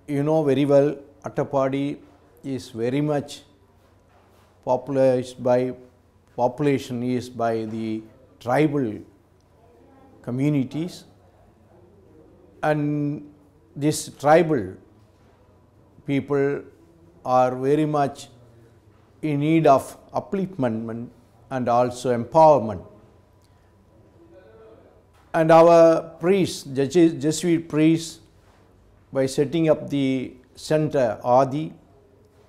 you know very well, Attapadi is very much population is by the tribal communities, and this tribal people are very much in need of upliftment and also empowerment. And our priests, Jesuit priests, by setting up the center Adi,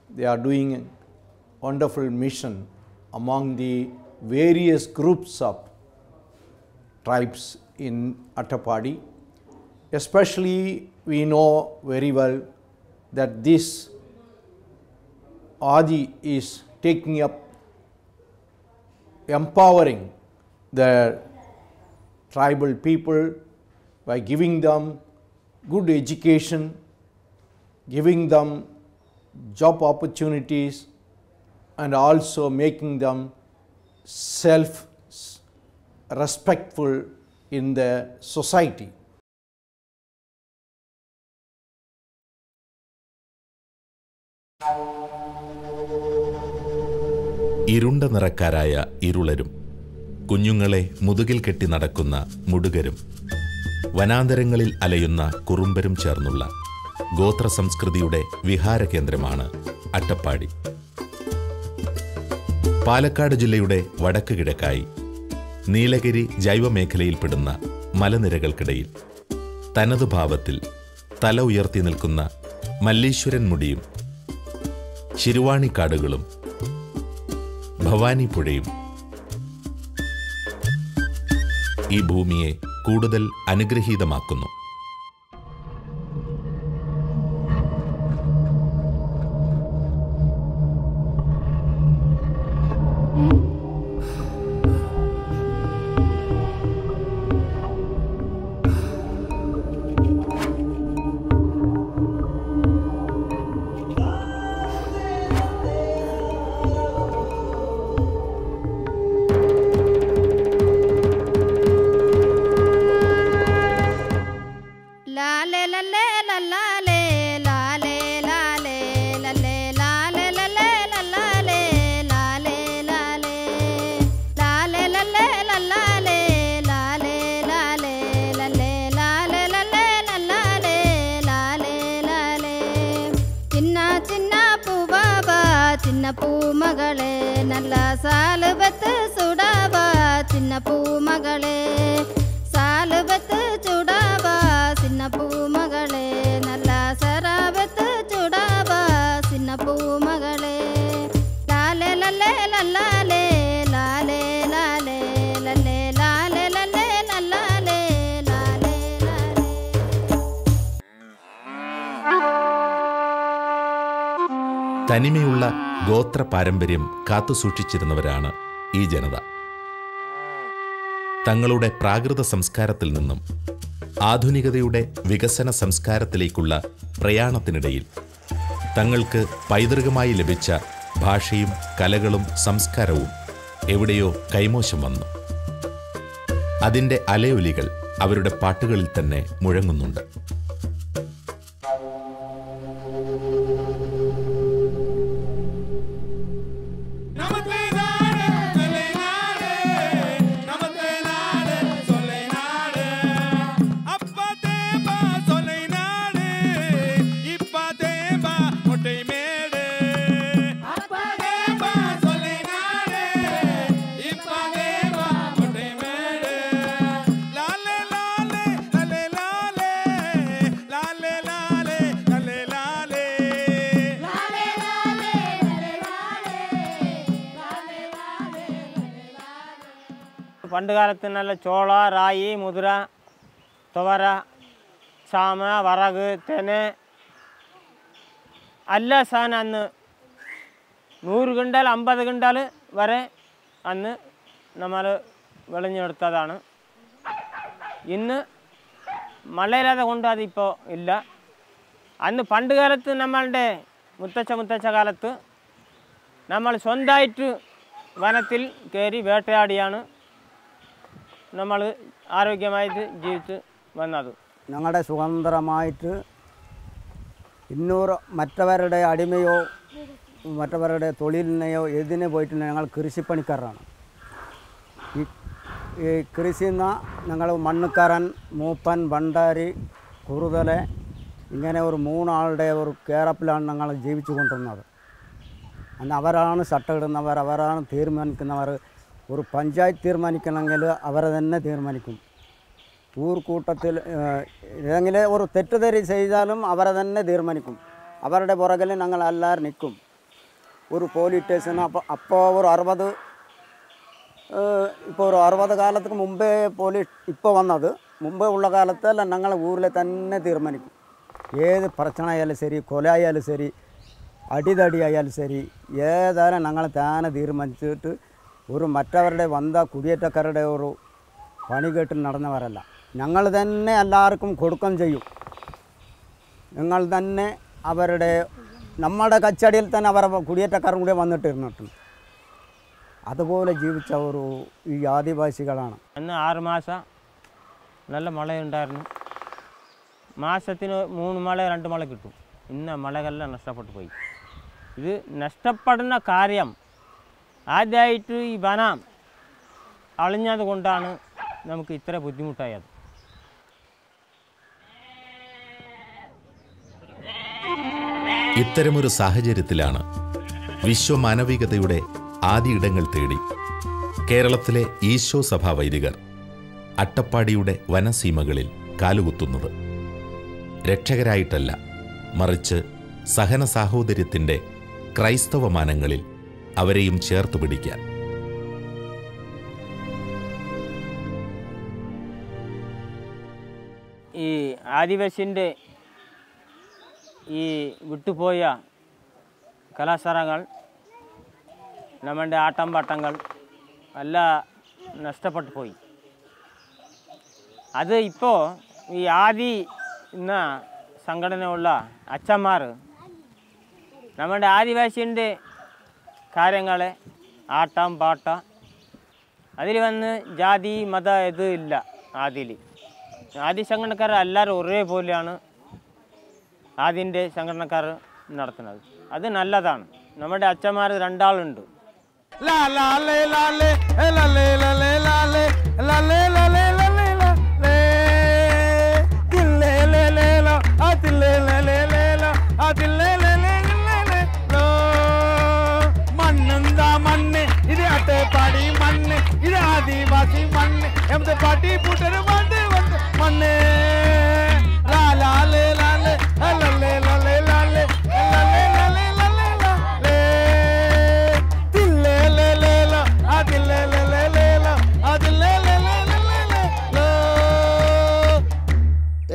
they are doing a wonderful mission among the various groups of tribes in Attapadi. Especially we know very well that this Adi is taking up empowering the tribal people by giving them good education, giving them job opportunities, and also making them self-respectful in the society. ഇരുണ്ട നിറക്കാരായ ഇരുളരും കുഞ്ഞുങ്ങളെ മുതുകിൽ കെട്ടി നടക്കുന്ന മുടുകരും വനാന്തരങ്ങളിൽ അലയുന്ന കുറുമ്പരും ചേർന്നുള്ള ഗോത്ര സംസ്കൃതിയുടെ വിഹാര കേന്ദ്രമാണ് അട്ടപ്പാടി. പാലക്കാട് ജില്ലയുടെ വടക്ക് കിഴക്കായി നീലഗിരി ജൈവമേഖലയിൽപ്പെടുന്ന മലനിരകൾക്കിടയിൽ തനതു ഭാവത്തിൽ തല ഉയർത്തി നിൽക്കുന്ന മല്ലീശ്വരൻ മുടിയും ശിരുവാണിക്കാടുകളും ഭവാനിപ്പുഴയും ഈ ഭൂമിയെ കൂടുതൽ അനുഗ്രഹീതമാക്കുന്നു. തനിമയുള്ള ഗോത്ര പാരമ്പര്യം കാത്തുസൂക്ഷിച്ചിരുന്നവരാണ് ഈ ജനത. തങ്ങളുടെ പ്രാകൃത സംസ്കാരത്തിൽ നിന്നും ആധുനികതയുടെ വികസന സംസ്കാരത്തിലേക്കുള്ള പ്രയാണത്തിനിടയിൽ തങ്ങൾക്ക് പൈതൃകമായി ലഭിച്ച ഭാഷയും കലകളും സംസ്കാരവും എവിടെയോ കൈമോശം വന്നു. അതിൻ്റെ അലയൊലികൾ അവരുടെ പാട്ടുകളിൽ തന്നെ മുഴങ്ങുന്നുണ്ട്. പണ്ട് കാലത്ത് നല്ല ചോള, റായി, മുതിര, തുവര, ചാമ, വറക്, തെന് എല്ലാ സാധനം അന്ന് 100 കിണ്ടാൽ 50 കിണ്ടാൽ വരെ അന്ന് നമ്മൾ വിളഞ്ഞെടുത്തതാണ്. ഇന്ന് മഴയില്ലാതെ കൊണ്ട് അതിപ്പോൾ ഇല്ല. അന്ന് പണ്ട് കാലത്ത് നമ്മളുടെ മുത്തച്ഛ കാലത്ത് നമ്മൾ സ്വന്തമായിട്ട് വനത്തിൽ കയറി വേട്ടയാടിയാണ് നമ്മൾ ആരോഗ്യമായിട്ട് ജീവിച്ച് വന്നത്. ഞങ്ങളുടെ സ്വതന്ത്രമായിട്ട് മറ്റവരുടെ അടിമയോ മറ്റവരുടെ തൊഴിലിനെയോ എതിനെ പോയിട്ടില്ല. ഞങ്ങൾ കൃഷിപ്പണിക്കാരാണ്. ഈ കൃഷിന്ന ഞങ്ങൾ മണ്ണുക്കാരൻ, മൂപ്പൻ, ഭണ്ഡാരി, കുറുതലെ ഇങ്ങനെ ഒരു 3 ആളുടെ ഒരു കേറപ്പിലാണ് ഞങ്ങൾ ജീവിച്ചു കൊണ്ടിരുന്നത്. അന്ന് അവരാണ് ചട്ടമിടുന്നവർ, അവരാണ് തീരുമാനിക്കുന്നവർ. ഒരു പഞ്ചായത്ത് തീരുമാനിക്കണമെങ്കിൽ അവരെ തന്നെ തീരുമാനിക്കും. കൂട്ടത്തിൽ ഏതെങ്കിലും ഒരു തെറ്റുതെറി ചെയ്താലും അവരെ തന്നെ തീരുമാനിക്കും. അവരുടെ പുറകിൽ ഞങ്ങൾ എല്ലാവരും നിൽക്കും. ഒരു പോലീസ് സ്റ്റേഷൻ അപ്പോൾ ഒരു 60 കാലത്തിന് മുമ്പേ പോലീസ് ഇപ്പോൾ വന്നത്, മുമ്പേ ഉള്ള കാലത്തെല്ലാം ഞങ്ങൾ ഊരിൽ തന്നെ തീരുമാനിക്കും. ഏത് പ്രശ്നം ആയാലും ശരി, കൊലയായാലും ശരി, അടിതടിയായാലും ശരി, ഏതായാലും ഞങ്ങൾ താനെ തീരുമാനിച്ചിട്ട് ഒരു മറ്റവരുടെ കുടിയേറ്റക്കാരുടെ ഒരു പണികേട്ടിൽ നടന്നവരല്ല. ഞങ്ങൾ തന്നെ എല്ലാവർക്കും കൊടുക്കം ചെയ്യും. ഞങ്ങൾ തന്നെ നമ്മുടെ കച്ചടിയിൽ തന്നെ അവരുടെ കുടിയേറ്റക്കാരും കൂടെ വന്നിട്ടിരുന്നിട്ടുണ്ട്. അതുപോലെ ജീവിച്ച ഈ ആദിവാസികളാണ്. അന്ന് 6 മാസം നല്ല മഴയുണ്ടായിരുന്നു. മാസത്തിന് 3 മഴ 2 മഴ കിട്ടും. ഇന്ന് മഴകളെല്ലാം നഷ്ടപ്പെട്ടു പോയി. ഇത് നഷ്ടപ്പെടുന്ന കാര്യം ആദ്യമായിട്ട് ഈ വനം അളിഞ്ഞത് കൊണ്ടാണ് നമുക്ക് ഇത്ര ബുദ്ധിമുട്ടായത്. ഇത്തരമൊരു സാഹചര്യത്തിലാണ് വിശ്വമാനവികതയുടെ ആദ്യയിടങ്ങൾ തേടി കേരളത്തിലെ ഈശോ സഭാ വൈദികർ അട്ടപ്പാടിയുടെ വനസീമകളിൽ കാലുകുത്തുന്നത്. രക്ഷകരായിട്ടല്ല, മറിച്ച് സഹന സാഹോദര്യത്തിൻ്റെ ക്രൈസ്തവ മാനങ്ങളിൽ അവരെയും ചേർത്തു പിടിക്കാൻ. ഈ ആദിവാസിൻ്റെ ഈ വിട്ടുപോയ കലാസാരങ്ങൾ, നമ്മുടെ ആട്ടംപാട്ടങ്ങൾ എല്ലാം നഷ്ടപ്പെട്ടു പോയി. അത് ഇപ്പോൾ ഈ ആദി എന്ന സംഘടനയുള്ള അച്ഛന്മാർ നമ്മുടെ ആദിവാസിൻ്റെ കാര്യങ്ങളെ ആട്ടം പാട്ട അതിൽ വന്ന് ജാതി മത ഇത് ഇല്ല. ആദി സംഘടനക്കാർ എല്ലാവരും ഒരേപോലെയാണ് ആദിൻ്റെ സംഘടനക്കാർ നടത്തുന്നത്. അത് നല്ലതാണ്. നമ്മുടെ അച്ഛന്മാർ 2 ആളുണ്ട്. മണ്ണെന്താ മണ്ണ്, ഇത് അട്ടപ്പാടി മണ്ണ്, ഇത് ആദിവാസി മണ്ണ്, എന്റെ പാട്ടി പൂട്ടൊരു മണ്ണ് മണ്ണ്.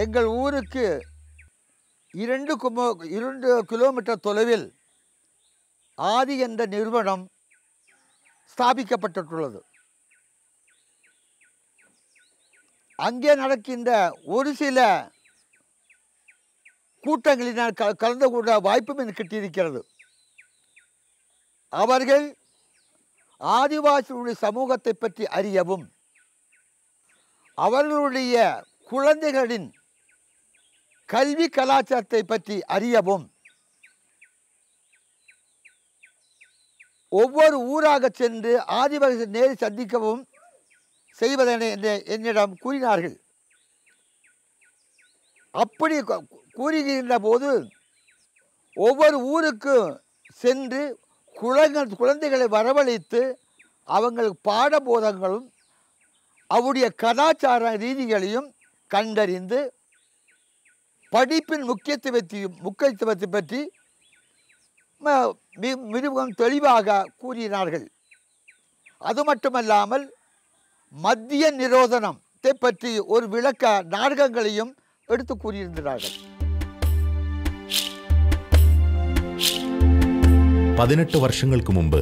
எங்கள் ஊருக்கு 2 கிலோமீட்டர் தொலைவில் ஆதி என்ற நிறுவனம் ஸ்தாபிக்கப்பட்டுள்ளது. அங்கே நடக்கின்ற ஒரு சில கூட்டங்களில் நான் கலந்து கொள்ள வாய்ப்பும் எனக்கு கிட்டியிருக்கிறது. அவர்கள் ஆதிவாசிகளுடைய சமூகத்தை பற்றி அறியவும் அவர்களுடைய குழந்தைகளின் கல்வி கலாச்சாரத்தை பற்றி அறியவும் ஒவ்வொரு ஊராக சென்று ஆதிவாசி நேரில் சந்திக்கவும் செய்வதென என்னிடம் கூறினார்கள். அப்படி கூறுகின்ற போது ஒவ்வொரு ஊருக்கும் சென்று குழந்தைகளை வரவழைத்து அவங்களுக்கு பாடபோதங்களும் அவருடைய கலாச்சார ரீதிகளையும் கண்டறிந்து படிப்பின் முக்கியத்துவத்தை பற்றி மிகவும் தெளிவாக கூறினார்கள். அது மட்டுமல்லாமல் மத்திய நிரோதனத்தை பற்றி ஒரு விளக்க நாடகங்களையும் எடுத்து கூறியிருந்தார்கள். 18 വർഷങ്ങൾക്ക് മുമ്പ്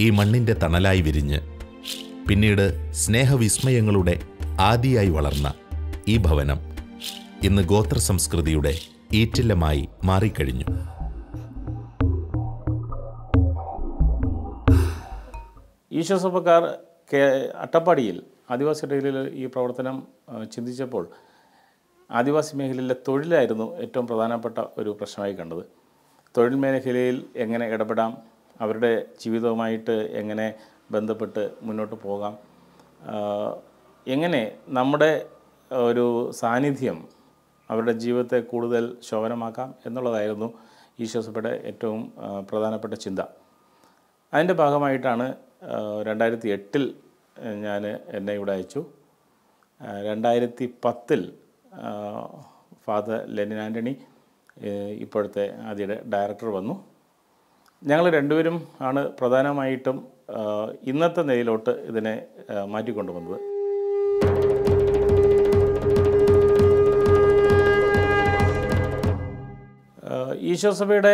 ഈ മണ്ണിന്റെ തണലായി വിരിഞ്ഞ് പിന്നീട് സ്നേഹവിസ്മയങ്ങളുടെ ആദിയായി വളർന്ന ഈ ഭവനം ഇന്ന് ഗോത്ര സംസ്കൃതിയുടെ ഈറ്റില്ലമായി മാറിക്കഴിഞ്ഞു. ഈശോസഭക്കാർ അട്ടപ്പാടിയിൽ ആദിവാസി ഇടയിൽ ഈ പ്രവർത്തനം ചിന്തിച്ചപ്പോൾ ആദിവാസി മേഖലയിലെ തൊഴിലായിരുന്നു ഏറ്റവും പ്രധാനപ്പെട്ട ഒരു പ്രശ്നമായി കണ്ടത്. തൊഴിൽ മേഖലയിൽ എങ്ങനെ ഇടപെടാം, അവരുടെ ജീവിതവുമായിട്ട് എങ്ങനെ ബന്ധപ്പെട്ട് മുന്നോട്ട് പോകാം, എങ്ങനെ നമ്മുടെ ഒരു സാന്നിധ്യം അവരുടെ ജീവിതത്തെ കൂടുതൽ ശോഭനമാക്കാം എന്നുള്ളതായിരുന്നു ഈശോസഭയുടെ ഏറ്റവും പ്രധാനപ്പെട്ട ചിന്ത. അതിൻ്റെ ഭാഗമായിട്ടാണ് 2008 ഞാൻ എന്നെ ഇവിടെ അയച്ചു. 2010 ഫാദർ ലെനിൻ ആൻ്റണി ഇപ്പോഴത്തെ ആദ്യയുടെ ഡയറക്ടർ വന്നു. ഞങ്ങൾ രണ്ടുപേരും ആണ് പ്രധാനമായിട്ടും ഇന്നത്തെ നിലയിലോട്ട് ഇതിനെ മാറ്റിക്കൊണ്ടുവന്നത്. ഈശോസഭയുടെ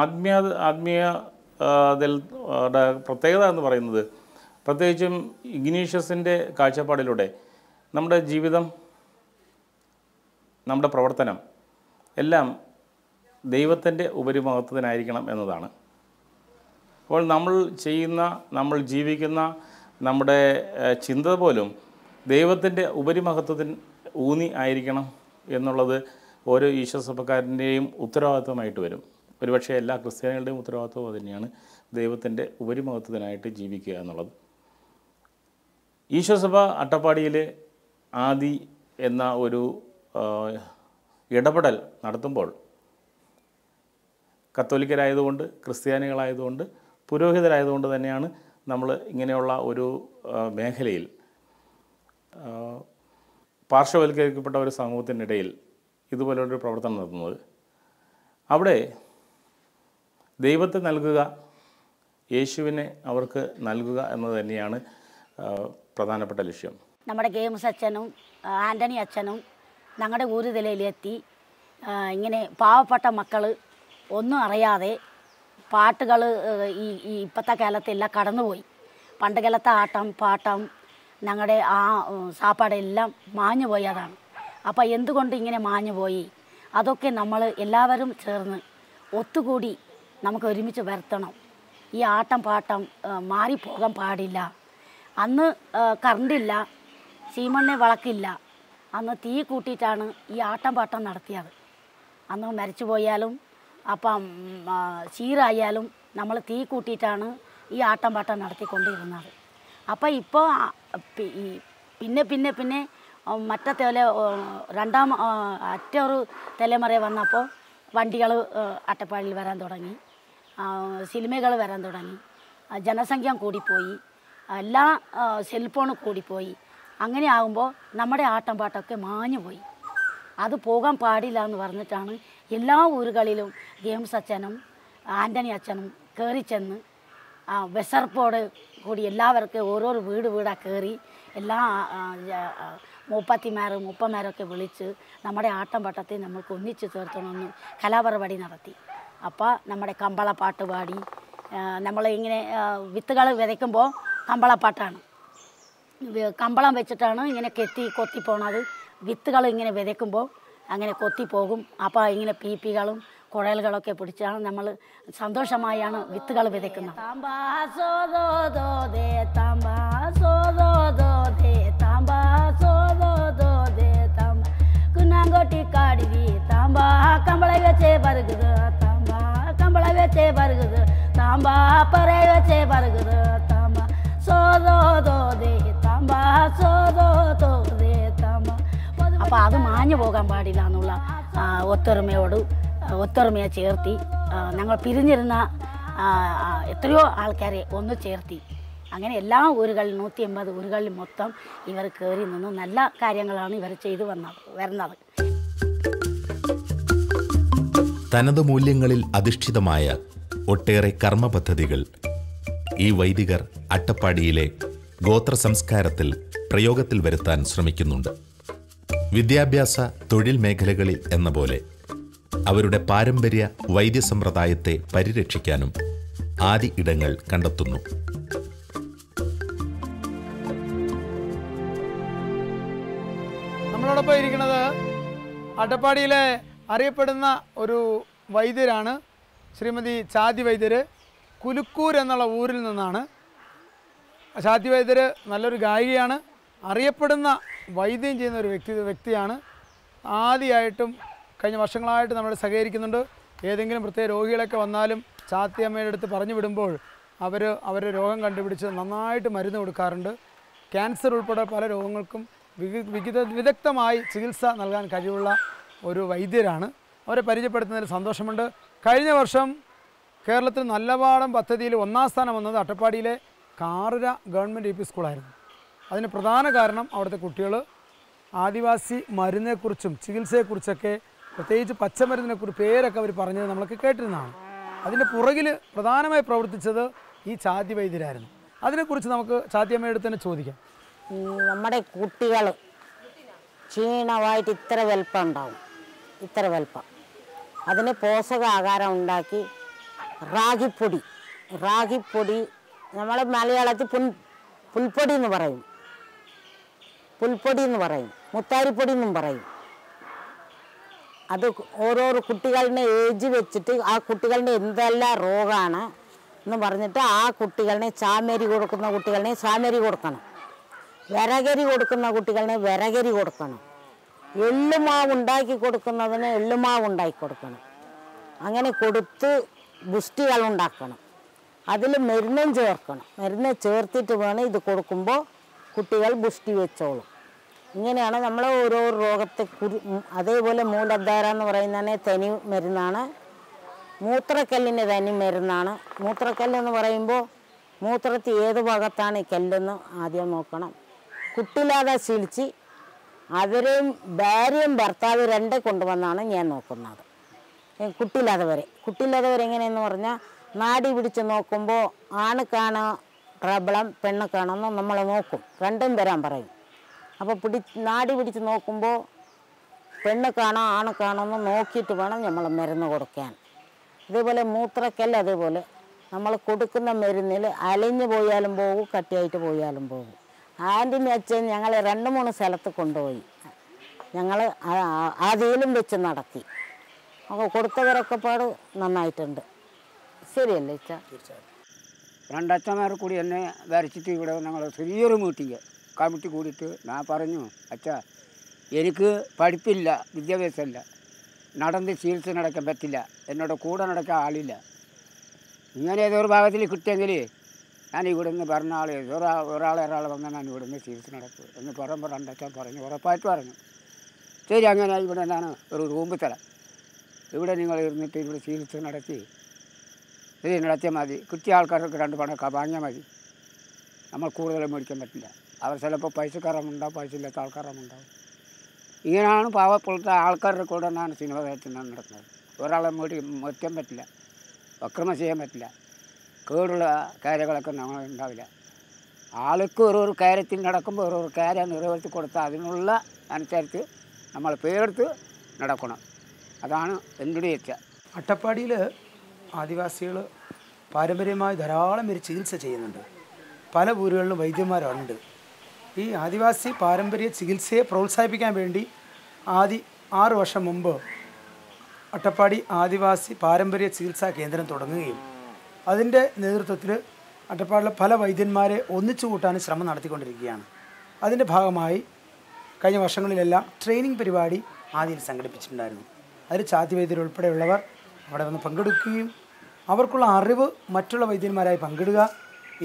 ആത്മീയതയിൽ പ്രത്യേകത എന്ന് പറയുന്നത്, പ്രത്യേകിച്ചും ഇഗ്നീഷ്യസിൻ്റെ കാഴ്ചപ്പാടിലൂടെ നമ്മുടെ ജീവിതം, നമ്മുടെ പ്രവർത്തനം എല്ലാം ദൈവത്തിൻ്റെ ഉപരിമഹത്വത്തിനായിരിക്കണം എന്നതാണ്. അപ്പോൾ നമ്മൾ ചെയ്യുന്ന, നമ്മൾ ജീവിക്കുന്ന നമ്മുടെ ചിന്ത പോലും ദൈവത്തിൻ്റെ ഉപരിമഹത്വത്തിന് ഊന്നി ആയിരിക്കണം എന്നുള്ളത് ഓരോ ഈശോസഭക്കാരൻ്റെയും ഉത്തരവാദിത്വമായിട്ട് വരും. ഒരുപക്ഷെ എല്ലാ ക്രിസ്ത്യാനികളുടെയും ഉത്തരവാദിത്വം അതുതന്നെയാണ്, ദൈവത്തിൻ്റെ ഉപരിമഹത്വത്തിനായിട്ട് ജീവിക്കുക എന്നുള്ളത്. ഈശോസഭ അട്ടപ്പാടിയിൽ ആദി എന്ന ഒരു ഇടപെടൽ നടത്തുമ്പോൾ കത്തോലിക്കരായതുകൊണ്ട്, ക്രിസ്ത്യാനികളായതുകൊണ്ട്, പുരോഹിതരായതുകൊണ്ട് തന്നെയാണ് നമ്മൾ ഇങ്ങനെയുള്ള ഒരു മേഖലയിൽ പാർശ്വവൽക്കരിക്കപ്പെട്ട ഒരു സമൂഹത്തിനിടയിൽ ഇതുപോലൊരു പ്രവർത്തനം നടത്തുന്നത്. അവിടെ ദൈവത്തെ നൽകുക, യേശുവിനെ അവർക്ക് നൽകുക എന്നത് തന്നെയാണ് പ്രധാനപ്പെട്ട ലക്ഷ്യം. നമ്മുടെ ഗെയിംസ് അച്ഛനും ആൻ്റണി അച്ഛനും ഞങ്ങളുടെ ഊരുതലയിലെത്തി. ഇങ്ങനെ പാവപ്പെട്ട മക്കൾ ഒന്നും അറിയാതെ പാട്ടുകൾ ഈ ഇപ്പോഴത്തെ കാലത്തെല്ലാം കടന്നുപോയി. പണ്ട് കാലത്തെ ആട്ടം പാട്ടം ഞങ്ങളുടെ ആ സാപ്പാടെല്ലാം മാഞ്ഞു പോയതാണ്. അപ്പോൾ എന്തുകൊണ്ട് ഇങ്ങനെ മാഞ്ഞു പോയി? അതൊക്കെ നമ്മൾ എല്ലാവരും ചേർന്ന് ഒത്തുകൂടി നമുക്ക് ഒരുമിച്ച് വരുത്തണം. ഈ ആട്ടം പാട്ടം മാറിപ്പോകാൻ പാടില്ല. അന്ന് കറണ്ടില്ല, സീമണ്ണ വിളക്കില്ല, അന്ന് തീ കൂട്ടിയിട്ടാണ് ഈ ആട്ടം പാട്ടം നടത്തിയത്. അന്ന് മരിച്ചു പോയാലും അപ്പം ചീറായാലും നമ്മൾ തീ കൂട്ടിയിട്ടാണ് ഈ ആട്ടം പാട്ടം നടത്തിക്കൊണ്ടിരുന്നത്. അപ്പോൾ ഇപ്പോൾ പിന്നെ മറ്റേ രണ്ടാം അറ്റൊരു തലമുറ വന്നപ്പോൾ വണ്ടികൾ അട്ടപ്പാടിയിൽ വരാൻ തുടങ്ങി, സിനിമകൾ വരാൻ തുടങ്ങി, ജനസംഖ്യ കൂടിപ്പോയി, എല്ലാ സെൽഫോൺ കൂടിപ്പോയി. അങ്ങനെ ആകുമ്പോൾ നമ്മുടെ ആട്ടം പാട്ടൊക്കെ മാഞ്ഞു പോയി. അത് പോകാൻ പാടില്ല എന്ന് പറഞ്ഞിട്ടാണ് എല്ലാ ഊരുകളിലും ഗെയിംസ് അച്ഛനും ആൻ്റണി അച്ഛനും കയറി ചെന്ന് വിസർപ്പോട് കൂടി എല്ലാവർക്കും ഓരോരോ വീടാ കയറി എല്ലാ മുപ്പന്മാരൊക്കെ വിളിച്ച് നമ്മുടെ ആട്ടം പാട്ടത്തെ നമ്മൾക്ക് ഒന്നിച്ച് ചേർത്തണമെന്ന് കലാപരിപാടി നടത്തി. അപ്പോൾ നമ്മുടെ കമ്പളപ്പാട്ട് പാടി, നമ്മൾ ഇങ്ങനെ വിത്തുകൾ വിതയ്ക്കുമ്പോൾ കമ്പളപ്പാട്ടാണ്, കമ്പളം വെച്ചിട്ടാണ് ഇങ്ങനെ കൊത്തിപ്പോണത്. വിത്തുകൾ ഇങ്ങനെ വിതയ്ക്കുമ്പോൾ അങ്ങനെ കൊത്തിപ്പോകും. അപ്പോൾ ഇങ്ങനെ പീപ്പികളും കുഴലുകളൊക്കെ പിടിച്ചാണ് നമ്മൾ സന്തോഷമായാണ് വിത്തുകൾ വിതയ്ക്കുന്നത്. കുന്നാങ്കോട്ടി കാടിവി താമ്പാ കമ്പള വെച്ചേ പറുകുത്, താമ്പാ കമ്പള വെച്ചേ പറുകുത്, താമ്പാ പറ വെച്ചേ പറുകുത്, താമ്പാ സോദോ ദോദേ താമ്പാ സോദോ ദോദേ താമ്പാ. അപ്പോൾ അത് മാഞ്ഞു പോകാൻ പാടില്ല എന്നുള്ള ഒത്തൊരുമയെ ചേർത്തി ഞങ്ങൾ പിരിഞ്ഞിരുന്ന എത്രയോ ആൾക്കാരെ ഒന്ന് ചേർത്തി. അങ്ങനെ എല്ലാ ഊരുകളിൽ 180 ഊരുകളിൽ മൊത്തം ഇവർ കയറി നിന്ന് നല്ല കാര്യങ്ങളാണ് ഇവർ ചെയ്തു വരുന്നത്. തനത് മൂല്യങ്ങളിൽ അധിഷ്ഠിതമായ ഒട്ടേറെ കർമ്മ പദ്ധതികൾ ഈ വൈദികർ അട്ടപ്പാടിയിലെ ഗോത്ര സംസ്കാരത്തിൽ പ്രയോഗത്തിൽ വരുത്താൻ ശ്രമിക്കുന്നുണ്ട്. വിദ്യാഭ്യാസ തൊഴിൽ മേഖലകളിൽ എന്ന പോലെ അവരുടെ പാരമ്പര്യ വൈദ്യസമ്പ്രദായത്തെ പരിരക്ഷിക്കാനും ആദി ഇടങ്ങൾ കണ്ടെത്തുന്നു. നമ്മളോടൊപ്പം ഇരിക്കുന്നത് അട്ടപ്പാടിയിലെ അറിയപ്പെടുന്ന ഒരു വൈദ്യരാണ് ശ്രീമതി ചാതി വൈദ്യർ. കുലുക്കൂർ എന്നുള്ള ഊരിൽ നിന്നാണ്. ചാതി വൈദ്യർ നല്ലൊരു ഗായികയാണ്, അറിയപ്പെടുന്ന വൈദ്യം ചെയ്യുന്ന ഒരു വ്യക്തിയാണ്. ആദ്യമായിട്ടും കഴിഞ്ഞ വർഷങ്ങളായിട്ട് നമ്മൾ സഹകരിക്കുന്നുണ്ട്. ഏതെങ്കിലും പ്രത്യേക രോഗികളൊക്കെ വന്നാലും ചാത്തിയമ്മയുടെ അടുത്ത് പറഞ്ഞു വിടുമ്പോൾ അവരുടെ രോഗം കണ്ടുപിടിച്ച് നന്നായിട്ട് മരുന്ന് കൊടുക്കാറുണ്ട്. ക്യാൻസർ ഉൾപ്പെടെ പല രോഗങ്ങൾക്കും വിദഗ്ധമായി ചികിത്സ നൽകാൻ കഴിവുള്ള ഒരു വൈദ്യരാണ്. അവരെ പരിചയപ്പെടുത്തുന്നതിൽ സന്തോഷമുണ്ട്. കഴിഞ്ഞ വർഷം കേരളത്തിൽ നല്ലപാഠം പദ്ധതിയിൽ 1ാം സ്ഥാനം വന്നത് അട്ടപ്പാടിയിലെ കാറര ഗവൺമെൻറ് UP സ്കൂളായിരുന്നു. അതിന് പ്രധാന കാരണം അവിടുത്തെ കുട്ടികൾ ആദിവാസി മരുന്നിനെക്കുറിച്ചും ചികിത്സയെക്കുറിച്ചൊക്കെ, പ്രത്യേകിച്ച് പച്ചമരുന്നിനെക്കുറിച്ച് പേരൊക്കെ അവർ പറഞ്ഞത് നമ്മളൊക്കെ കേട്ടിരുന്നതാണ്. അതിൻ്റെ പുറകിൽ പ്രധാനമായി പ്രവർത്തിച്ചത് ഈ ചാത്തി വൈദ്യരായിരുന്നു. അതിനെക്കുറിച്ച് നമുക്ക് ചാത്തിയമ്മയുടെ തന്നെ ചോദിക്കാം. നമ്മുടെ കുട്ടികൾ ക്ഷീണമായിട്ട് ഇത്ര വലുപ്പം ഉണ്ടാവും, ഇത്ര വലുപ്പം. അതിന് പോഷകാഹാരം ഉണ്ടാക്കി റാഗിപ്പൊടി നമ്മൾ മലയാളത്തിൽ പുൽപ്പൊടി എന്ന് പറയും, മുത്താരിപ്പൊടി എന്നും പറയും. അത് ഓരോരോ കുട്ടികളുടെ ഏജ് വെച്ചിട്ട് ആ കുട്ടികളുടെ എന്തെല്ലാം രോഗമാണ് എന്ന് പറഞ്ഞിട്ട് ആ കുട്ടികളെ ചാമേരി കൊടുക്കുന്ന കുട്ടികളെ ചാമേരി കൊടുക്കണം, വിറകരി കൊടുക്കുന്ന കുട്ടികളെ വിറകരി കൊടുക്കണം, എള്ളുമാവ് ഉണ്ടാക്കി കൊടുക്കുന്നതിന് എള്ളുമാവ് ഉണ്ടാക്കി കൊടുക്കണം. അങ്ങനെ കൊടുത്ത് ബുഷ്ടികൾ ഉണ്ടാക്കണം. അതിൽ മരുന്നും ചേർക്കണം. മരുന്ന് ചേർത്തിട്ട് വേണം ഇത് കൊടുക്കുമ്പോൾ കുട്ടികൾ ബുഷ്ടി വെച്ചോളും. ഇങ്ങനെയാണ് നമ്മൾ ഓരോ രോഗത്തെ അതേപോലെ മൂലധാര എന്ന് പറയുന്നതിന് തനി മരുന്നാണ്. മൂത്രക്കല്ലിൻ്റെ തനി മരുന്നാണ്. മൂത്രക്കല്ലെന്ന് പറയുമ്പോൾ മൂത്രത്തിൽ ഏത് ഭാഗത്താണ് ഈ കല്ലെന്ന് ആദ്യം നോക്കണം. കുട്ടിയില്ലാതെ ശീലിച്ച് അവരെയും ഭാര്യയും ഭർത്താവ് രണ്ടേ കൊണ്ടുവന്നാണ് ഞാൻ നോക്കുന്നത്. കുട്ടിയില്ലാത്തവരെ എങ്ങനെയെന്ന് പറഞ്ഞാൽ നാടി പിടിച്ച് നോക്കുമ്പോൾ ആണുക്കാണ് പ്രോബ്ലം പെണ്ണുക്കാണെന്ന് നമ്മൾ നോക്കും, രണ്ടും വരാൻ പറയും. അപ്പോൾ നാടി പിടിച്ച് നോക്കുമ്പോൾ പെണ്ണുക്കാണോ ആണുക്കാണോ എന്ന് നോക്കിയിട്ട് വേണം നമ്മൾ മരുന്ന് കൊടുക്കാൻ. അതേപോലെ മൂത്രക്കല്ല് അതേപോലെ നമ്മൾ കൊടുക്കുന്ന മരുന്നിൽ അലിഞ്ഞു പോയാലും പോകും, കട്ടിയായിട്ട് പോയാലും പോകും. ആൻറ്റിൻ്റെ അച്ഛൻ ഞങ്ങൾ 2-3 സ്ഥലത്ത് കൊണ്ടുപോയി, ഞങ്ങൾ ആദ്യം വെച്ച് നടത്തി. അപ്പോൾ കൊടുത്തവരൊക്കെ പാട് നന്നായിട്ടുണ്ട്. ശരിയല്ലേ ഇച്ച? തീർച്ചയായും. 2 അച്ഛന്മാർ കൂടി എന്നെ വരച്ചിട്ട് ഇവിടെ ഞങ്ങൾ ചെറിയൊരു മീറ്റിങ് കമ്മിറ്റി കൂടിയിട്ട് ഞാൻ പറഞ്ഞു, അച്ഛാ എനിക്ക് പഠിപ്പില്ല, വിദ്യാഭ്യാസമില്ല, നടന്ന് ചികിത്സ നടക്കാൻ പറ്റില്ല, എന്നോട് കൂടെ നടക്കാൻ ആളില്ല. ഇങ്ങനെ ഏതൊരു ഭാഗത്തിൽ കിട്ടിയെങ്കിൽ ഞാൻ ഇവിടെ നിന്ന് പറഞ്ഞ ആൾ ഒരാൾ വന്നാൽ ഞാൻ ഇവിടെ നിന്ന് ചികിത്സ നടക്കും എന്ന് പറയുമ്പോൾ 2 അച്ഛൻ പറഞ്ഞു, ഉറപ്പായിട്ട് പറഞ്ഞു. ശരി, അങ്ങനെ ഇവിടെ ഞാൻ ഒരു റൂം തരാം, ഇവിടെ നിങ്ങൾ ഇരുന്നിട്ട് ഇവിടെ ചികിത്സ നടത്തി ഇത് നടത്തിയാൽ മതി. കിട്ടിയ ആൾക്കാർക്ക് 2 പണമൊക്കെ വാങ്ങിയാൽ മതി. നമ്മൾ കൂടുതൽ മേടിക്കാൻ പറ്റില്ല. അവർ ചിലപ്പോൾ പൈസക്കാരമുണ്ടാവും, പൈസ ഇല്ലാത്ത ആൾക്കാരുണ്ടാവും. ഇങ്ങനെയാണ് പാവപ്പോഴത്തെ ആൾക്കാരുടെ കൂടെ ഞാൻ സിനിമ നടക്കുന്നത്. ഒരാളെ മേടിക്കാൻ പറ്റില്ല, അക്രമം ചെയ്യാൻ പറ്റില്ല, കേടുള്ള കാര്യങ്ങളൊക്കെ നമ്മൾ ഉണ്ടാവില്ല. ആൾക്ക് ഓരോരോ കാര്യത്തിൽ നടക്കുമ്പോൾ ഓരോരോ കാര്യം നിറവേറ്റി കൊടുത്താൽ അതിനുള്ള അനുസരിച്ച് നമ്മൾ പേരെടുത്ത് നടക്കണം. അതാണ് എൻ്റെ ഇച്ഛ. അട്ടപ്പാടിയിൽ ആദിവാസികൾ പാരമ്പര്യമായി ധാരാളം പേര് ചികിത്സ ചെയ്യുന്നുണ്ട്. പല ഊരുകളിലും വൈദ്യന്മാരുണ്ട്. ഈ ആദിവാസി പാരമ്പര്യ ചികിത്സയെ പ്രോത്സാഹിപ്പിക്കാൻ വേണ്ടി 6 വർഷം മുമ്പ് അട്ടപ്പാടി ആദിവാസി പാരമ്പര്യ ചികിത്സാ കേന്ദ്രം തുടങ്ങുകയും അതിൻ്റെ നേതൃത്വത്തിൽ അട്ടപ്പാടിലെ പല വൈദ്യന്മാരെ ഒന്നിച്ചു കൂട്ടാൻ ശ്രമം നടത്തിക്കൊണ്ടിരിക്കുകയാണ്. അതിൻ്റെ ഭാഗമായി കഴിഞ്ഞ വർഷങ്ങളിലെല്ലാം ട്രെയിനിങ് പരിപാടി ആദ്യം സംഘടിപ്പിച്ചിട്ടുണ്ടായിരുന്നു. അതിൽ ചാത്തി വൈദ്യരുൾപ്പെടെയുള്ളവർ അവിടെ വന്ന് പങ്കെടുക്കുകയും അവർക്കുള്ള അറിവ് മറ്റുള്ള വൈദ്യന്മാരായി പങ്കിടുക,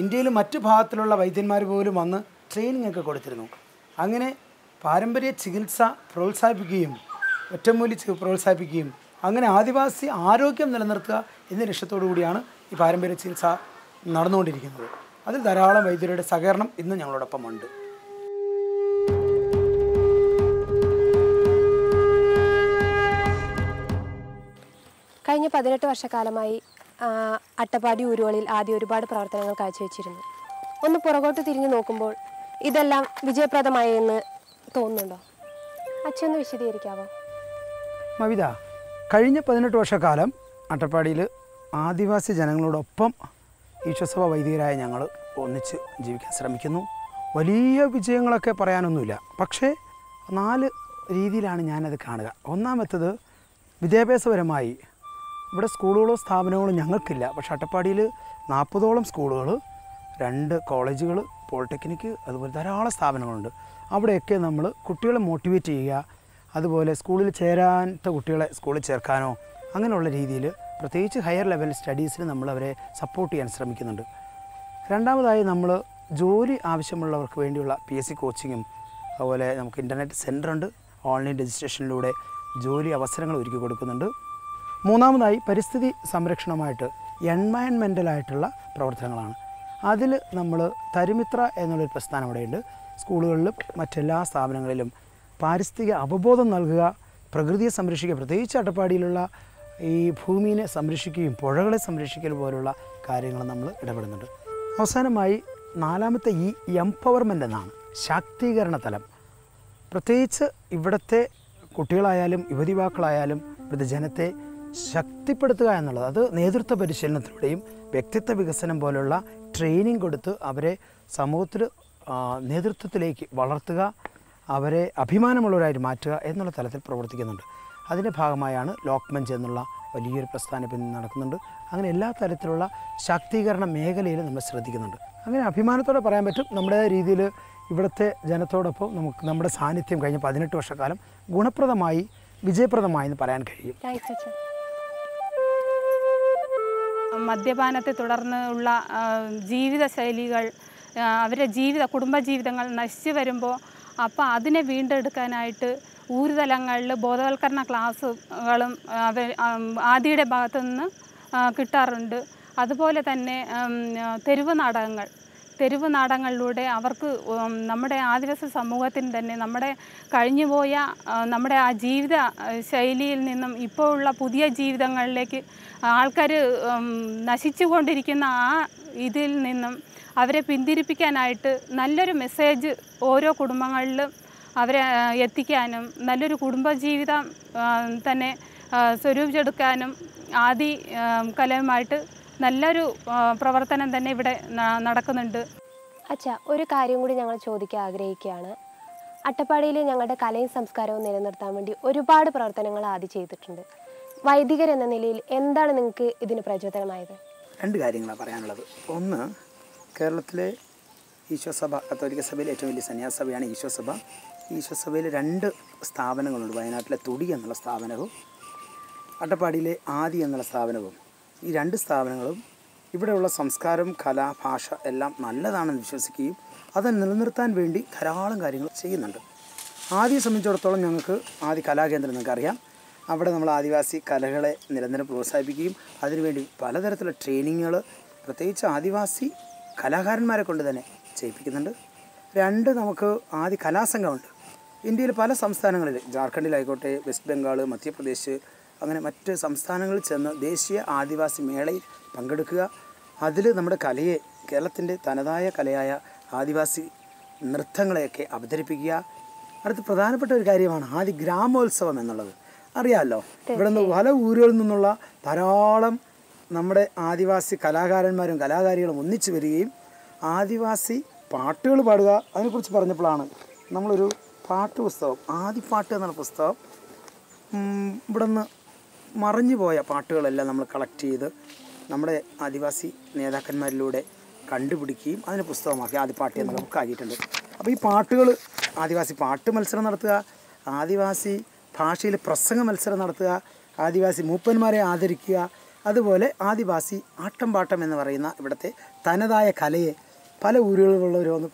ഇന്ത്യയിൽ മറ്റു ഭാഗത്തിലുള്ള വൈദ്യന്മാർ പോലും വന്ന് ട്രെയിനിങ് ഒക്കെ കൊടുത്തിരുന്നു. അങ്ങനെ പാരമ്പര്യ ചികിത്സ പ്രോത്സാഹിപ്പിക്കുകയും ഒറ്റമൂലി പ്രോത്സാഹിപ്പിക്കുകയും അങ്ങനെ ആദിവാസി ആരോഗ്യം നിലനിർത്തുക എന്ന ലക്ഷ്യത്തോടു കൂടിയാണ് ഈ പാരമ്പര്യ ചികിത്സ നടന്നുകൊണ്ടിരിക്കുന്നത്. അതിൽ ധാരാളം വൈദ്യരുടെ സഹകരണം ഇന്ന് ഞങ്ങളോടൊപ്പം ഉണ്ട്. കഴിഞ്ഞ 18 വർഷക്കാലമായി അട്ടപ്പാടി ഊരുകളിൽ ആദ്യം ഒരുപാട് പ്രവർത്തനങ്ങൾ കാഴ്ചവെച്ചിരുന്നു. ഒന്ന് പുറകോട്ട് തിരിഞ്ഞു നോക്കുമ്പോൾ ഇതെല്ലാം വിജയപ്രദമായി എന്ന് തോന്നുന്നുണ്ടോ? അച്ഛനൊന്ന് വിശദീകരിക്കാമോ? മവിത, കഴിഞ്ഞ 18 വർഷക്കാലം അട്ടപ്പാടിയിൽ ആദിവാസി ജനങ്ങളോടൊപ്പം ഈശ്വസഭ വൈദികരായ ഞങ്ങൾ ഒന്നിച്ച് ജീവിക്കാൻ ശ്രമിക്കുന്നു. വലിയ വിജയങ്ങളൊക്കെ പറയാനൊന്നുമില്ല, പക്ഷേ 4 രീതിയിലാണ് ഞാനത് കാണുക. ഒന്നാമത്തത് വിദ്യാഭ്യാസപരമായി ഇവിടെ സ്കൂളുകളോ സ്ഥാപനങ്ങളോ ഞങ്ങൾക്കില്ല. പക്ഷേ അട്ടപ്പാടിയിൽ 40ഓളം സ്കൂളുകൾ, 2 കോളേജുകൾ, പോളിടെക്നിക്ക്, അതുപോലെ ധാരാളം സ്ഥാപനങ്ങളുണ്ട്. അവിടെയൊക്കെ നമ്മൾ കുട്ടികളെ മോട്ടിവേറ്റ് ചെയ്യുക, അതുപോലെ സ്കൂളിൽ ചേരാത്ത കുട്ടികളെ സ്കൂളിൽ ചേർക്കാനോ അങ്ങനെയുള്ള രീതിയിൽ പ്രത്യേകിച്ച് ഹയർ ലെവൽ സ്റ്റഡീസിന് നമ്മൾ അവരെ സപ്പോർട്ട് ചെയ്യാൻ ശ്രമിക്കുന്നുണ്ട്. രണ്ടാമതായി നമ്മൾ ജോലി ആവശ്യമുള്ളവർക്ക് വേണ്ടിയുള്ള PSC കോച്ചിങ്ങും അതുപോലെ നമുക്ക് ഇൻ്റർനെറ്റ് സെൻ്ററുണ്ട്. ഓൺലൈൻ രജിസ്ട്രേഷനിലൂടെ ജോലി അവസരങ്ങൾ ഒരുക്കി കൊടുക്കുന്നുണ്ട്. മൂന്നാമതായി പരിസ്ഥിതി സംരക്ഷണമായിട്ട് എൻവയൺമെൻ്റലായിട്ടുള്ള പ്രവർത്തനങ്ങളാണ്. അതിൽ നമ്മൾ തരുമിത്ര എന്നുള്ളൊരു പ്രസ്ഥാനം ഇവിടെയുണ്ട്. സ്കൂളുകളിലും മറ്റെല്ലാ സ്ഥാപനങ്ങളിലും പാരിസ്ഥിതിക അവബോധം നൽകുക, പ്രകൃതിയെ സംരക്ഷിക്കുക, പ്രത്യേകിച്ച് അട്ടപ്പാടിയിലുള്ള ഈ ഭൂമിയെ സംരക്ഷിക്കുകയും പുഴകളെ സംരക്ഷിക്കൽ പോലുള്ള കാര്യങ്ങൾ നമ്മൾ ഇടപെടുന്നുണ്ട്. അവസാനമായി നാലാമത്തെ ഈ എംപവർമെൻ്റ് എന്നാണ്, ശാക്തീകരണ തലം. പ്രത്യേകിച്ച് ഇവിടുത്തെ കുട്ടികളായാലും യുവതിവാക്കളായാലും ഇവിടുത്തെ ജനത്തെ ശക്തിപ്പെടുത്തുക എന്നുള്ളത്, അത് നേതൃത്വ പരിശീലനത്തിലൂടെയും വ്യക്തിത്വ വികസനം പോലുള്ള ട്രെയിനിങ് കൊടുത്ത് അവരെ സമൂഹത്തിൽ നേതൃത്വത്തിലേക്ക് വളർത്തുക, അവരെ അഭിമാനമുള്ളവരായി മാറ്റുക എന്നുള്ള തലത്തിൽ പ്രവർത്തിക്കുന്നുണ്ട്. അതിൻ്റെ ഭാഗമായാണ് ലോക്മഞ്ച് എന്നുള്ള വലിയൊരു പ്രസ്ഥാനം ഇന്ന് നടക്കുന്നുണ്ട്. അങ്ങനെ എല്ലാ തരത്തിലുള്ള ശാക്തീകരണ മേഖലയിൽ നമ്മൾ ശ്രദ്ധിക്കുന്നുണ്ട്. അങ്ങനെ അഭിമാനത്തോടെ പറയാൻ പറ്റും, നമ്മുടെ രീതിയിൽ ഇവിടുത്തെ ജനത്തോടൊപ്പം നമുക്ക് നമ്മുടെ സാന്നിധ്യം കഴിഞ്ഞ 18 വർഷക്കാലം ഗുണപ്രദമായി വിജയപ്രദമായി എന്ന് പറയാൻ കഴിയും. മദ്യപാനത്തെ തുടർന്നുള്ള ജീവിതശൈലികൾ, അവരുടെ കുടുംബജീവിതങ്ങൾ നശിച്ചു വരുമ്പോൾ അപ്പോൾ അതിനെ വീണ്ടെടുക്കാനായിട്ട് ഊരുതലങ്ങളിൽ ബോധവൽക്കരണ ക്ലാസ്സുകളും ആദിയുടെ ഭാഗത്തു നിന്ന് കിട്ടാറുണ്ട്. അതുപോലെ തന്നെ തെരുവ് നാടകങ്ങളിലൂടെ അവർക്ക് നമ്മുടെ ആദിവാസി സമൂഹത്തിന് തന്നെ നമ്മുടെ കഴിഞ്ഞുപോയ നമ്മുടെ ആ ജീവിത ശൈലിയിൽ നിന്നും ഇപ്പോൾ ഉള്ള പുതിയ ജീവിതങ്ങളിലേക്ക് ആൾക്കാർ നശിച്ചുകൊണ്ടിരിക്കുന്ന ആ ഇതിൽ നിന്നും അവരെ പിന്തിരിപ്പിക്കാനായിട്ട് നല്ലൊരു മെസ്സേജ് ഓരോ കുടുംബങ്ങളിലും അവരെ എത്തിക്കാനും നല്ലൊരു കുടുംബജീവിതം തന്നെ സ്വരൂപിച്ചെടുക്കാനും ആദി കലയുമായിട്ട് നല്ലൊരു പ്രവർത്തനം തന്നെ ഇവിടെ നടക്കുന്നുണ്ട്. അച്ഛാ, ഒരു കാര്യം കൂടി ഞങ്ങൾ ചോദിക്കാൻ ആഗ്രഹിക്കുകയാണ്. അട്ടപ്പാടിയിൽ ഞങ്ങളുടെ കലയും സംസ്കാരവും നിലനിർത്താൻ വേണ്ടി ഒരുപാട് പ്രവർത്തനങ്ങൾ ആദ്യം ചെയ്തിട്ടുണ്ട്. വൈദികർ എന്ന നിലയിൽ എന്താണ് നിങ്ങൾക്ക് ഇതിന് പ്രചോദനമായത്? 2 കാര്യങ്ങളാണ് പറയാനുള്ളത്. ഒന്ന്, കേരളത്തിലെ ഈശോസഭ, കത്തോലിക്ക സഭയിലെ ഏറ്റവും വലിയ സന്യാസഭയാണ് ഈശോസഭ. ഈശോസഭയിൽ 2 സ്ഥാപനങ്ങളുണ്ട്. വയനാട്ടിലെ തുടി എന്നുള്ള സ്ഥാപനവും അട്ടപ്പാടിയിലെ ആദി എന്നുള്ള സ്ഥാപനവും. ഈ 2 സ്ഥാപനങ്ങളും ഇവിടെയുള്ള സംസ്കാരം, കല, ഭാഷ എല്ലാം നല്ലതാണെന്ന് വിശ്വസിക്കുകയും അത് നിലനിർത്താൻ വേണ്ടി ധാരാളം കാര്യങ്ങൾ ചെയ്യുന്നുണ്ട്. ആദിയെ സംബന്ധിച്ചിടത്തോളം ഞങ്ങൾക്ക് ആദി കലാകേന്ദ്രം നിങ്ങൾക്കറിയാം. അവിടെ നമ്മൾ ആദിവാസി കലകളെ നിരന്തരം പ്രോത്സാഹിപ്പിക്കുകയും അതിനുവേണ്ടി പലതരത്തിലുള്ള ട്രെയിനിങ്ങുകൾ പ്രത്യേകിച്ച് ആദിവാസി കലാകാരന്മാരെ കൊണ്ട് തന്നെ ചെയ്യിപ്പിക്കുന്നുണ്ട്. 2, നമുക്ക് ആദി കലാസംഘമുണ്ട്. ഇന്ത്യയിൽ പല സംസ്ഥാനങ്ങളിൽ, ജാർഖണ്ഡിലായിക്കോട്ടെ, വെസ്റ്റ് ബംഗാൾ, മധ്യപ്രദേശ്, അങ്ങനെ മറ്റ് സംസ്ഥാനങ്ങളിൽ ചെന്ന് ദേശീയ ആദിവാസി മേളയിൽ പങ്കെടുക്കുക, അതിൽ നമ്മുടെ കലയെ, കേരളത്തിൻ്റെ തനതായ കലയായ ആദിവാസി നൃത്തങ്ങളെയൊക്കെ അവതരിപ്പിക്കുക. അടുത്ത പ്രധാനപ്പെട്ട ഒരു കാര്യമാണ് ആദി ഗ്രാമോത്സവം എന്നുള്ളത്. അറിയാമല്ലോ, ഇവിടെ നിന്ന് പല ഊരുകളിൽ നിന്നുള്ള ധാരാളം നമ്മുടെ ആദിവാസി കലാകാരന്മാരും കലാകാരികളും ഒന്നിച്ചു വരികയും ആദിവാസി പാട്ടുകൾ പാടുക. അതിനെക്കുറിച്ച് പറഞ്ഞപ്പോഴാണ് നമ്മളൊരു പാട്ട് പുസ്തകം, ആദിപ്പാട്ട് എന്നുള്ള പുസ്തകം, ഇവിടെ നിന്ന് മറഞ്ഞു പോയ പാട്ടുകളെല്ലാം നമ്മൾ കളക്ട് ചെയ്ത് നമ്മുടെ ആദിവാസി നേതാക്കന്മാരിലൂടെ കണ്ടുപിടിക്കുകയും അതിനെ പുസ്തകമാക്കി ആദിപ്പാട്ട് എന്നുള്ള ബുക്കാക്കിയിട്ടുണ്ട്. അപ്പോൾ ഈ പാട്ടുകൾ, ആദിവാസി പാട്ട് മത്സരം നടത്തുക, ആദിവാസി ഭാഷയിൽ പ്രസംഗ മത്സരം നടത്തുക, ആദിവാസി മൂപ്പന്മാരെ ആദരിക്കുക, അതുപോലെ ആദിവാസി ആട്ടംപാട്ടം എന്ന് പറയുന്ന ഇവിടുത്തെ തനതായ കലയെ പല ഊരുകളിലുള്ളവർ വന്ന്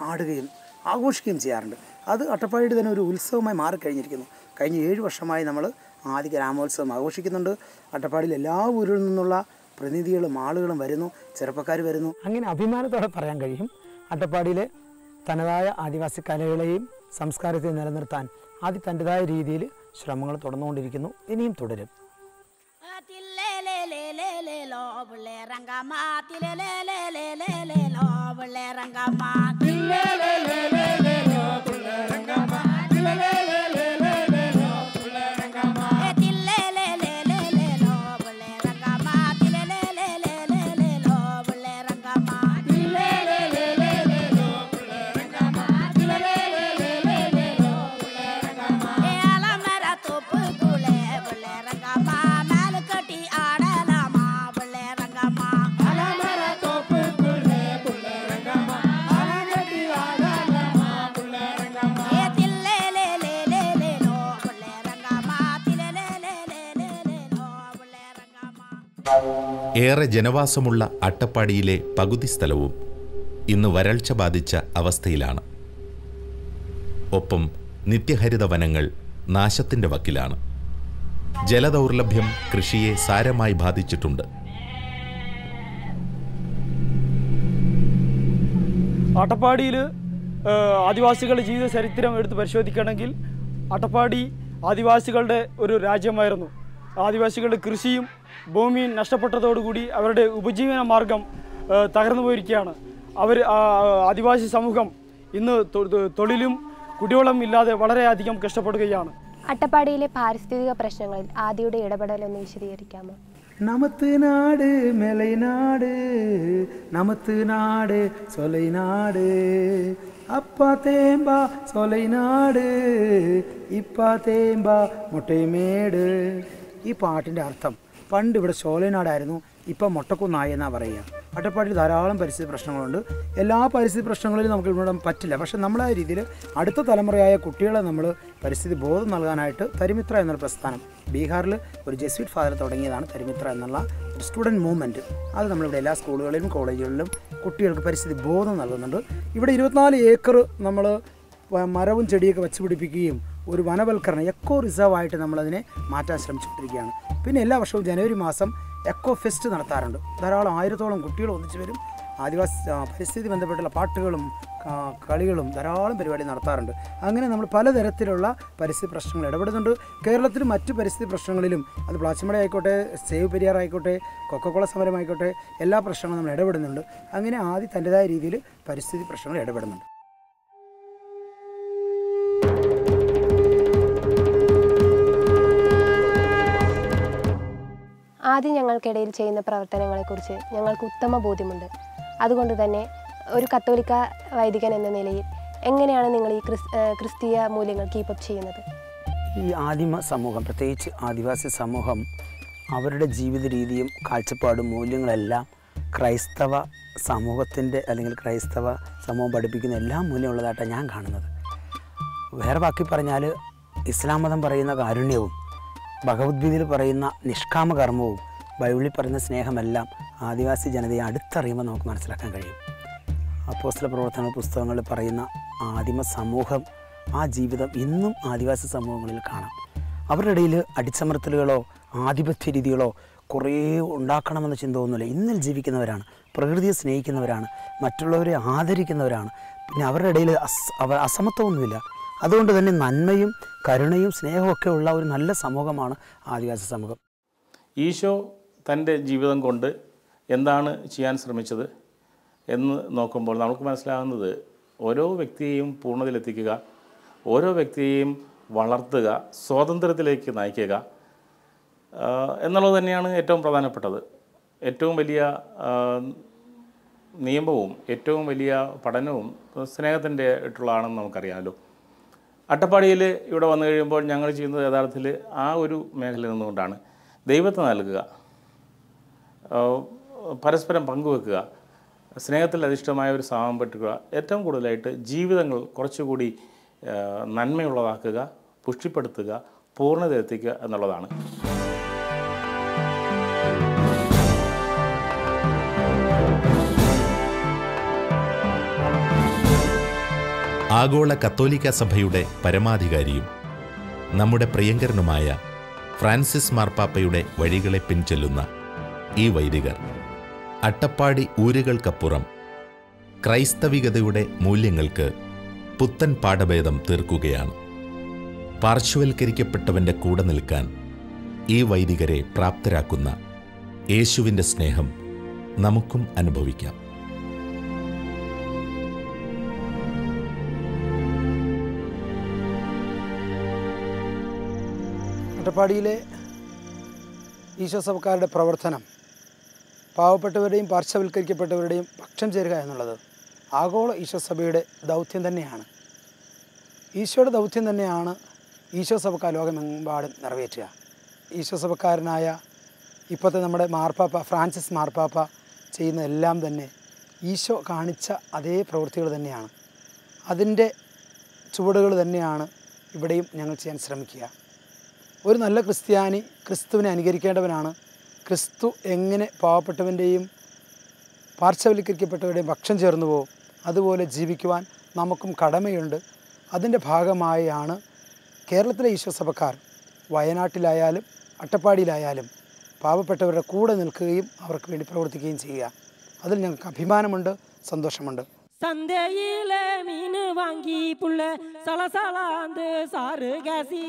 ആടുകയും ആഘോഷിക്കുകയും ചെയ്യാറുണ്ട്. അത് അട്ടപ്പാടിയുടെ തന്നെ ഒരു ഉത്സവമായി മാറിക്കഴിഞ്ഞിരിക്കുന്നു. കഴിഞ്ഞ 7 വർഷമായി നമ്മൾ ആദി ഗ്രാമോത്സവം ആഘോഷിക്കുന്നുണ്ട്. അട്ടപ്പാടിയിൽ എല്ലാ ഊരുകളിൽ നിന്നുള്ള പ്രതിനിധികളും ആളുകളും വരുന്നു, ചെറുപ്പക്കാർ വരുന്നു. അങ്ങനെ അഭിമാനത്തോടെ പറയാൻ കഴിയും, അട്ടപ്പാടിയിലെ തനതായ ആദിവാസി കലകളെയും സംസ്കാരത്തെയും നിലനിർത്താൻ ആദി തൻ്റെതായ രീതിയിൽ ശ്രമങ്ങൾ തുടർന്നുകൊണ്ടിരിക്കുന്നു, ഇനിയും തുടരും. ഏറെ ജനവാസമുള്ള അട്ടപ്പാടിയിലെ പകുതി സ്ഥലവും ഇന്ന് വരൾച്ച ബാധിച്ച അവസ്ഥയിലാണ്. ഒപ്പം നിത്യഹരിത വനങ്ങൾ നാശത്തിൻ്റെ വക്കിലാണ്. ജലദൗർലഭ്യം കൃഷിയെ സാരമായി ബാധിച്ചിട്ടുണ്ട്. അട്ടപ്പാടിയിൽ ആദിവാസികളുടെ ജീവിത ചരിത്രം എടുത്ത് പരിശോധിക്കുകയാണെങ്കിൽ അട്ടപ്പാടി ആദിവാസികളുടെ ഒരു രാജ്യമായിരുന്നു. ആദിവാസികളുടെ കൃഷിയും ഭൂമിയും നഷ്ടപ്പെട്ടതോടുകൂടി അവരുടെ ഉപജീവന മാർഗം തകർന്നു പോയിരിക്കുകയാണ്. ആദിവാസി സമൂഹം ഇന്ന് തൊഴിലും കുടിവെള്ളം ഇല്ലാതെ വളരെയധികം കഷ്ടപ്പെടുകയാണ്. അട്ടപ്പാടിയിലെ പാരിസ്ഥിതിക പ്രശ്നങ്ങളിൽ ആദിയുടെ ഇടപെടലൊന്ന് വിശദീകരിക്കാമോ? நமத்து நாடு மேலை நாடு, நமத்து நாடு சொலை நாடு, அப்பா தேம்பா சொலை நாடு, ഇപ്പാ തേമ്പാ മൊട്ടൈമേട്. ഈ പാട്ടിൻ്റെ അർത്ഥം പണ്ട് ഇവിടെ ചോലനാടായിരുന്നു, ഇപ്പം മൊട്ടക്കുന്നായി എന്നാണ് പറയുക. അട്ടപ്പാടിയിൽ ധാരാളം പരിസ്ഥിതി പ്രശ്നങ്ങളുണ്ട്. എല്ലാ പരിസ്ഥിതി പ്രശ്നങ്ങളിലും നമുക്ക് ഇവിടെ പറ്റില്ല. പക്ഷേ നമ്മളായ രീതിയിൽ അടുത്ത തലമുറയായ കുട്ടികളെ നമ്മൾ പരിസ്ഥിതി ബോധം നൽകാനായിട്ട് തരിമിത്ര എന്നുള്ള പ്രസ്ഥാനം ബീഹാറിൽ ഒരു ജെസ്വിറ്റ് ഫാദർ തുടങ്ങിയതാണ്. തരിമിത്ര എന്നുള്ള ഒരു സ്റ്റുഡൻറ്റ് മൂവ്മെൻറ്റ്. അത് നമ്മളിവിടെ എല്ലാ സ്കൂളുകളിലും കോളേജുകളിലും കുട്ടികൾക്ക് പരിസ്ഥിതി ബോധം നൽകുന്നുണ്ട്. ഇവിടെ 24 ഏക്കർ നമ്മൾ മരവും ചെടിയൊക്കെ വെച്ച് പിടിപ്പിക്കുകയും ഒരു വനവൽക്കരണം എക്കോ റിസർവായിട്ട് നമ്മളതിനെ മാറ്റാൻ ശ്രമിച്ചുകൊണ്ടിരിക്കുകയാണ്. പിന്നെ എല്ലാ വർഷവും ജനുവരി മാസം എക്കോ ഫെസ്റ്റ് നടത്താറുണ്ട്. ധാരാളം 1000-ഓളം കുട്ടികൾ ഒന്നിച്ച് വരും. ആദിവാസി പരിസ്ഥിതി ബന്ധപ്പെട്ടുള്ള പാട്ടുകളും കളികളും ധാരാളം പരിപാടി നടത്താറുണ്ട്. അങ്ങനെ നമ്മൾ പലതരത്തിലുള്ള പരിസ്ഥിതി പ്രശ്നങ്ങൾ ഇടപെടുന്നുണ്ട്. കേരളത്തിൽ മറ്റ് പരിസ്ഥിതി പ്രശ്നങ്ങളിലും അത് പ്ലാച്ചിമട ആയിക്കോട്ടെ, സേവ് പെരിയാർ ആയിക്കോട്ടെ, കൊക്കക്കോള സമരമായിക്കോട്ടെ, എല്ലാ പ്രശ്നങ്ങളും നമ്മൾ ഇടപെടുന്നുണ്ട്. അങ്ങനെ ആദ്യം തൻ്റെതായ രീതിയിൽ പരിസ്ഥിതി പ്രശ്നങ്ങൾ ഇടപെടുന്നുണ്ട്. ആദ്യം ഞങ്ങൾക്കിടയിൽ ചെയ്യുന്ന പ്രവർത്തനങ്ങളെക്കുറിച്ച് ഞങ്ങൾക്ക് ഉത്തമ ബോധ്യമുണ്ട്. അതുകൊണ്ട് തന്നെ ഒരു കത്തോലിക്ക വൈദികൻ എന്ന നിലയിൽ എങ്ങനെയാണ് നിങ്ങൾ ഈ ക്രിസ്തീയ മൂല്യങ്ങൾ കീപ്പപ്പ് ചെയ്യുന്നത്? ഈ ആദിമ സമൂഹം, പ്രത്യേകിച്ച് ആദിവാസി സമൂഹം, അവരുടെ ജീവിത രീതിയും കാഴ്ചപ്പാടും മൂല്യങ്ങളെല്ലാം ക്രൈസ്തവ സമൂഹത്തിൻ്റെ അല്ലെങ്കിൽ ക്രൈസ്തവ സമൂഹം പഠിപ്പിക്കുന്ന എല്ലാ മൂല്യമുള്ളതായിട്ടാണ് ഞാൻ കാണുന്നത്. വേറെ ബാക്കി പറഞ്ഞാൽ ഇസ്ലാം മതം പറയുന്ന കാരുണ്യവും ഭഗവത്ഗീതയിൽ പറയുന്ന നിഷ്കാമകർമ്മവും ബൈബിളിൽ പറയുന്ന സ്നേഹമെല്ലാം ആദിവാസി ജനതയെ അടുത്തറിയുമ്പോൾ നമുക്ക് മനസ്സിലാക്കാൻ കഴിയും. അപ്പോസ്തല പ്രവർത്തന പുസ്തകങ്ങളിൽ പറയുന്ന ആദിമ സമൂഹം, ആ ജീവിതം ഇന്നും ആദിവാസി സമൂഹങ്ങളിൽ കാണാം. അവരുടെ ഇടയിൽ അടിച്ചമർത്തലുകളോ ആധിപത്യ രീതികളോ കുറേ ഉണ്ടാക്കണമെന്ന ചിന്ത ഒന്നുമില്ല. ഇന്നിൽ ജീവിക്കുന്നവരാണ്, പ്രകൃതിയെ സ്നേഹിക്കുന്നവരാണ്, മറ്റുള്ളവരെ ആദരിക്കുന്നവരാണ്. പിന്നെ അവരുടെ ഇടയിൽ അസമത്വമൊന്നുമില്ല. അതുകൊണ്ട് തന്നെ നന്മയും കരുണയും സ്നേഹമൊക്കെ ഉള്ള ഒരു നല്ല സമൂഹമാണ് ആദിവാസി സമൂഹം. ഈശോ തൻ്റെ ജീവിതം കൊണ്ട് എന്താണ് ചെയ്യാൻ ശ്രമിച്ചത് എന്ന് നോക്കുമ്പോൾ നമുക്ക് മനസ്സിലാകുന്നത് ഓരോ വ്യക്തിയെയും പൂർണ്ണതയിലെത്തിക്കുക, ഓരോ വ്യക്തിയെയും വളർത്തുക, സ്വാതന്ത്ര്യത്തിലേക്ക് നയിക്കുക എന്നുള്ളത് തന്നെയാണ് ഏറ്റവും പ്രധാനപ്പെട്ടത്. ഏറ്റവും വലിയ നിയമവും ഏറ്റവും വലിയ പഠനവും സ്നേഹത്തിൻ്റെ ആയിട്ടുള്ളതാണെന്ന് നമുക്കറിയാമല്ലോ. അട്ടപ്പാടിയിൽ ഇവിടെ വന്നു കഴിയുമ്പോൾ ഞങ്ങൾ ചെയ്യുന്നത് യഥാർത്ഥത്തിൽ ആ ഒരു മേഖലയിൽ നിന്നുകൊണ്ടാണ്. ദൈവത്തെ നൽകുക, പരസ്പരം പങ്കുവെക്കുക, സ്നേഹത്തിൽ അധിഷ്ഠിതമായ ഒരു സമയം പറ്റുക, ഏറ്റവും കൂടുതലായിട്ട് ജീവിതങ്ങൾ കുറച്ചുകൂടി നന്മയുള്ളതാക്കുക, പുഷ്ടിപ്പെടുത്തുക, പൂർണ്ണത എത്തിക്കുക എന്നുള്ളതാണ്. ആഗോള കത്തോലിക്ക സഭയുടെ പരമാധികാരിയും നമ്മുടെ പ്രിയങ്കരനുമായ ഫ്രാൻസിസ് മാർപ്പാപ്പയുടെ വഴികളെ പിൻചെല്ലുന്ന ഈ വൈദികർ അട്ടപ്പാടി ഊരുകൾക്കപ്പുറം ക്രൈസ്തവികതയുടെ മൂല്യങ്ങൾക്ക് പുത്തൻ പാഠഭേദം തീർക്കുകയാണ്. പാർശ്വവൽക്കരിക്കപ്പെട്ടവൻ്റെ കൂടെ നിൽക്കാൻ ഈ വൈദികരെ പ്രാപ്തരാക്കുന്ന യേശുവിൻ്റെ സ്നേഹം നമുക്കും അനുഭവിക്കാം. അട്ടപ്പാടിയിലെ ഈശോ സഭക്കാരുടെ പ്രവർത്തനം പാവപ്പെട്ടവരുടെയും പാർശ്വവൽക്കരിക്കപ്പെട്ടവരുടെയും പക്ഷം ചേരുക എന്നുള്ളത് ആഗോള ഈശോ സഭയുടെ ദൗത്യം തന്നെയാണ്. ഈശോയുടെ ദൗത്യം തന്നെയാണ് ഈശോ സഭക്കാർ ലോകമെമ്പാടും നിറവേറ്റുക. ഈശോ സഭക്കാരനായ ഇപ്പോഴത്തെ നമ്മുടെ മാർപ്പാപ്പ ഫ്രാൻസിസ് മാർപ്പാപ്പ ചെയ്യുന്ന എല്ലാം തന്നെ ഈശോ കാണിച്ച അതേ പ്രവൃത്തികൾ തന്നെയാണ്. അതിൻ്റെ ചുവടുകൾ തന്നെയാണ് ഇവിടെയും ഞങ്ങൾ ചെയ്യാൻ ശ്രമിക്കുക. ഒരു നല്ല ക്രിസ്ത്യാനി ക്രിസ്തുവിനെ അനുകരിക്കേണ്ടവനാണ്. ക്രിസ്തു എങ്ങനെ പാവപ്പെട്ടവൻ്റെയും പാർശ്വവൽക്കരിക്കപ്പെട്ടവരുടെയും പക്ഷം ചേർന്നുവോ അതുപോലെ ജീവിക്കുവാൻ നമുക്കും കടമയുണ്ട്. അതിൻ്റെ ഭാഗമായാണ് കേരളത്തിലെ ഈശോസഭക്കാർ വയനാട്ടിലായാലും അട്ടപ്പാടിയിലായാലും പാവപ്പെട്ടവരുടെ കൂടെ നിൽക്കുകയും അവർക്ക് വേണ്ടി പ്രവർത്തിക്കുകയും ചെയ്യുക. അതിൽ ഞങ്ങൾക്ക് അഭിമാനമുണ്ട്, സന്തോഷമുണ്ട്. சந்தையிலே மீன் வாங்கி புள்ள சலசலாந்து சாறு காசி